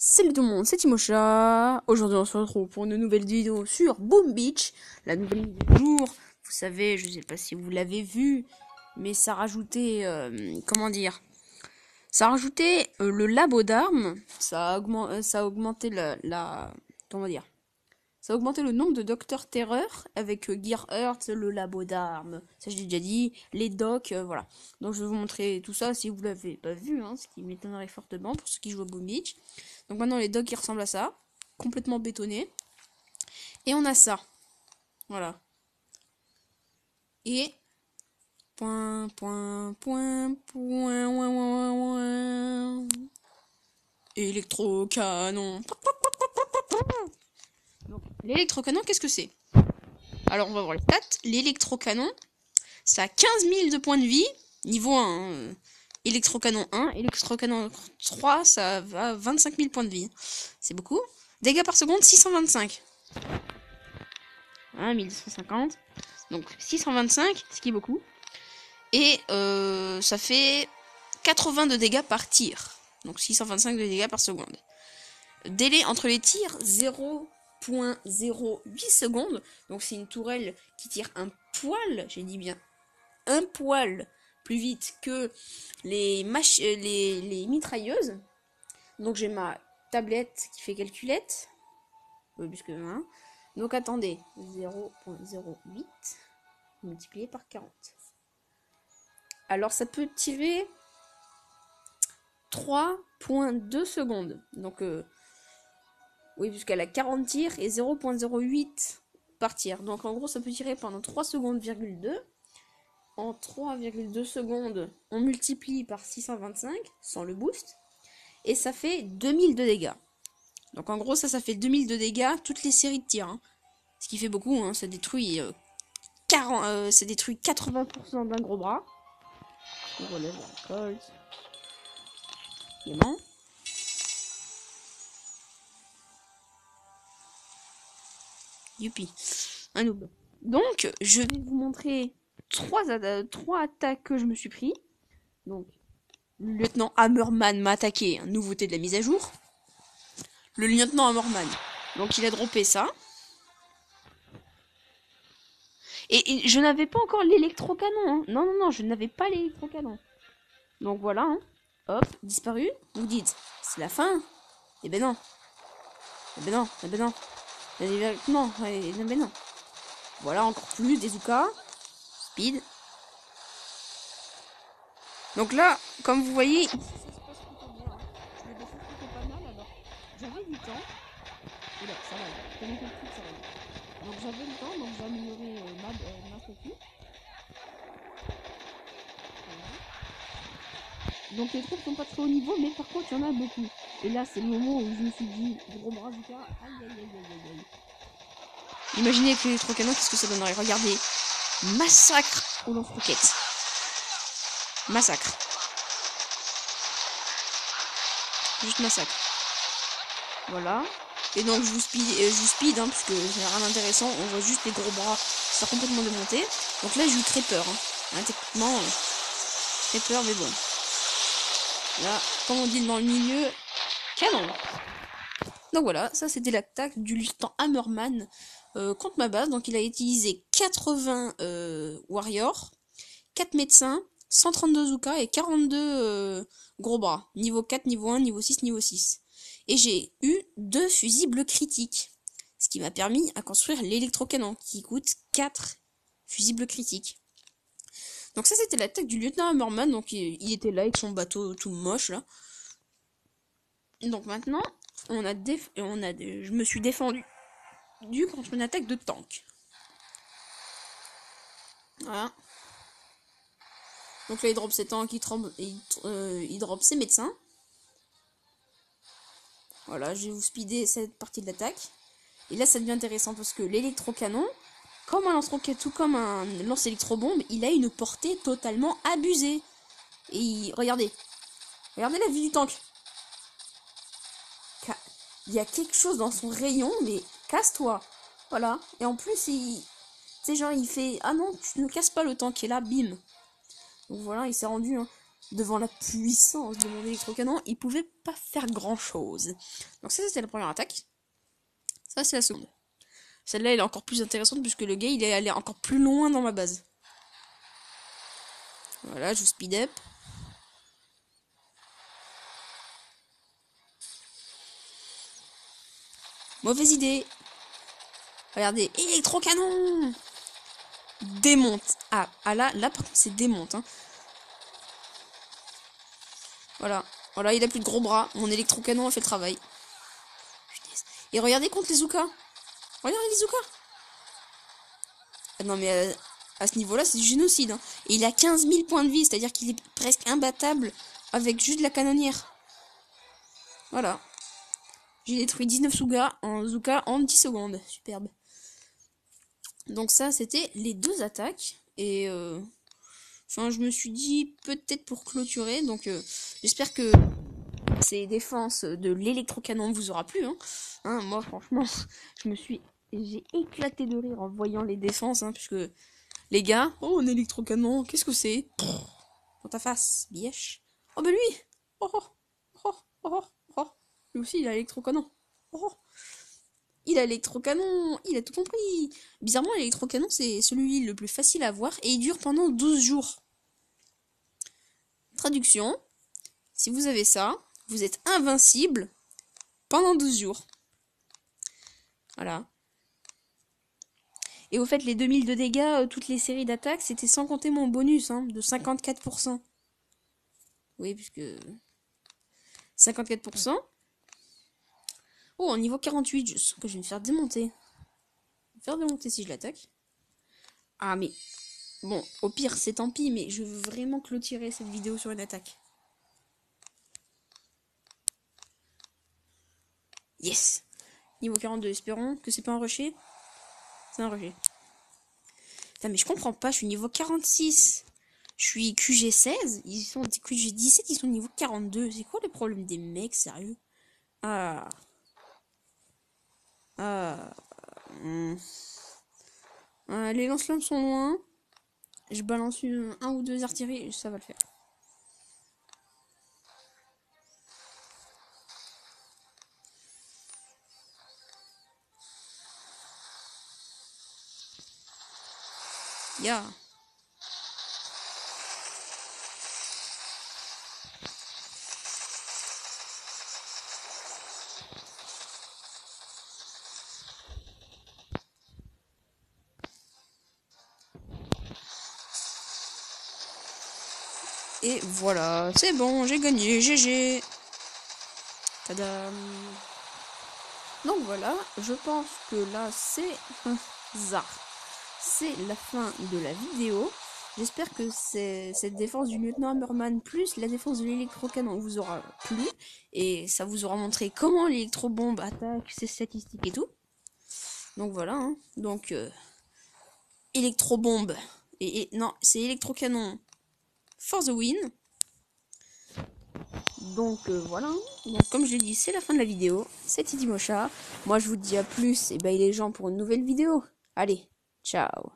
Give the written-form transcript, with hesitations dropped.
Salut tout le monde, c'est Timocha. Aujourd'hui on se retrouve pour une nouvelle vidéo sur Boom Beach. La nouvelle mise à jour, vous savez, je sais pas si vous l'avez vu, mais ça rajoutait, comment dire, ça a rajouté le labo d'armes, ça a augmenté comment dire, ça a augmenté le nombre de Docteur Terreur avec Gear Earth, le labo d'armes, ça je l'ai déjà dit, les docks, voilà. Donc je vais vous montrer tout ça si vous l'avez pas vu, ce qui m'étonnerait fortement pour ceux qui jouent à Boom Beach. Donc maintenant les docks ils ressemblent à ça, complètement bétonné. Et on a ça, voilà. Et point, point, point, point, ouin, ouin, ouin. Électrocanon. Donc l'électrocanon, qu'est-ce que c'est? Alors on va voir les stats. L'électrocanon, ça a 15 000 de points de vie, niveau 1. Électrocanon 1, électrocanon 3, ça va 25 000 points de vie. C'est beaucoup. Dégâts par seconde, 625. 1250. Donc 625, ce qui est beaucoup. Et ça fait 80 de dégâts par tir. Donc 625 de dégâts par seconde. Délai entre les tirs, 0,08 secondes. Donc c'est une tourelle qui tire un poil, j'ai dit bien un poil plus vite que les mitrailleuses. Donc j'ai ma tablette qui fait calculette. Puisque, hein. Donc attendez, 0,08 multiplié par 40. Alors ça peut tirer 3,2 secondes. Donc oui, puisqu'elle a 40 tirs et 0,08 par tir. Donc en gros ça peut tirer pendant 3 secondes,2. En 3,2 secondes, on multiplie par 625 sans le boost. Et ça fait 2000 de dégâts. Donc en gros ça fait 2000 de dégâts toutes les séries de tirs. Ce qui fait beaucoup, ça détruit 80% d'un gros bras. On relève la colte. Clément. Youpi. Un noob. Donc je vais vous montrer trois attaques que je me suis pris. Donc le lieutenant Hammerman m'a attaqué, nouveauté de la mise à jour. Le lieutenant Hammerman. Donc il a droppé ça. Et je n'avais pas encore l'électrocanon. Non, non, non, je n'avais pas l'électrocanon. Donc voilà. Hop, disparu. Vous dites, c'est la fin. Eh ben non. Eh ben non, eh ben non. Non, eh ben non. Voilà, encore plus des Zuka. Speed. Donc là, comme vous voyez, ici, ça se passe plutôt bien. Je me défends plutôt pas mal, alors j'avais du temps. Oula, ça va, tellement que le truc, ça va. Donc j'avais le temps, donc j'ai amélioré ma sécu. Voilà. Donc les troupes sont pas très haut niveau, mais par contre il y en a beaucoup. Et là c'est le moment où je me suis dit, gros bras du cas, aïe aïe aïe aïe aïe aïe. Imaginez avec l'électrocanon, qu'est-ce que ça donnerait? Regardez, massacre au lance-roquettes. Massacre. Juste massacre. Voilà. Et donc je vous speed parce que c'est rien d'intéressant. On voit juste les gros bras se faire complètement démonter. Donc là j'ai eu très peur. Techniquement, très peur, mais bon. Là, comme on dit dans le milieu, canon. Donc voilà, ça c'était l'attaque du lieutenant Hammerman contre ma base. Donc il a utilisé 80 warriors, 4 médecins, 132 Zuka et 42 gros bras. Niveau 4, niveau 1, niveau 6, niveau 6. Et j'ai eu 2 fusibles critiques. Ce qui m'a permis à construire l'électrocanon, qui coûte 4 fusibles critiques. Donc ça c'était l'attaque du lieutenant Hammerman. Donc il était là avec son bateau tout moche là. Donc maintenant, je me suis défendu contre une attaque de tank. Voilà. Donc là il drop ses tanks, il drop ses médecins. Voilà, je vais vous speeder cette partie de l'attaque. Et là ça devient intéressant parce que l'électrocanon, comme un lance-roquette ou comme un lance-électrobombe, il a une portée totalement abusée. Et regardez la vue du tank. Il y a quelque chose dans son rayon, mais casse-toi. Voilà. Et en plus, tu sais, genre, il fait, ah non, tu ne casses pas le tank. Et là, bim. Donc voilà, il s'est rendu. devant la puissance de mon électrocanon, il pouvait pas faire grand chose. Donc ça, c'était la première attaque. Ça, c'est la seconde. Celle-là, elle est encore plus intéressante puisque le gars, il est allé encore plus loin dans ma base. Voilà, je vous speed up. Mauvaise idée. Regardez, électrocanon. Démonte. Ah là par contre, c'est démonte. Hein. Voilà. Voilà, il a plus de gros bras. Mon électrocanon a fait le travail. Et regardez contre les Zoukas. Regardez les Zoukas. Ah non, mais à ce niveau-là, c'est du génocide. Hein. Et il a 15 000 points de vie, c'est-à-dire qu'il est presque imbattable avec juste la canonnière. Voilà. J'ai détruit 19 Zoukas en 10 secondes. Superbe. Donc ça, c'était les deux attaques. Et enfin, je me suis dit, peut-être pour clôturer. Donc j'espère que ces défenses de l'électrocanon vous aura plu. Hein, moi, franchement, j'ai éclaté de rire en voyant les défenses. Hein, puisque les gars, oh, un électrocanon, qu'est-ce que c'est? Dans ta face, bièche. Oh, bah lui! Oh, oh, oh, oh, oh. Lui aussi, il a l'électrocanon. Oh, il a l'électrocanon, il a tout compris. Bizarrement, l'électrocanon, c'est celui le plus facile à avoir et il dure pendant 12 jours. Traduction, si vous avez ça, vous êtes invincible pendant 12 jours. Voilà. Et au fait, les 2000 de dégâts, toutes les séries d'attaques, c'était sans compter mon bonus de 54%. Oui, puisque 54%. Oh, en niveau 48, je sens que je vais me faire démonter. Je vais me faire démonter si je l'attaque. Ah, mais... Bon, au pire, c'est tant pis, mais je veux vraiment clôturer cette vidéo sur une attaque. Yes! Niveau 42, espérons que c'est pas un rusher. C'est un rusher. Putain, mais je comprends pas, je suis niveau 46. Je suis QG16, ils sont QG17, ils sont niveau 42. C'est quoi le problème des mecs, sérieux? Ah. Ah. Les lance-flammes sont loin. Je balance un ou deux artilleries, ça va le faire. Ya. Et voilà, c'est bon, j'ai gagné, GG. Tadam. Donc voilà, je pense que là c'est c'est la fin de la vidéo. J'espère que cette défense du lieutenant Hammerman plus la défense de l'électrocanon vous aura plu. Et ça vous aura montré comment l'électrobombe attaque, ses statistiques et tout. Donc voilà, hein. Donc électrobombe. Non, c'est électrocanon for the win. Donc voilà, donc comme je l'ai dit, c'est la fin de la vidéo. C'était Dimocha. Moi je vous dis à plus et bye les gens pour une nouvelle vidéo. Allez, ciao.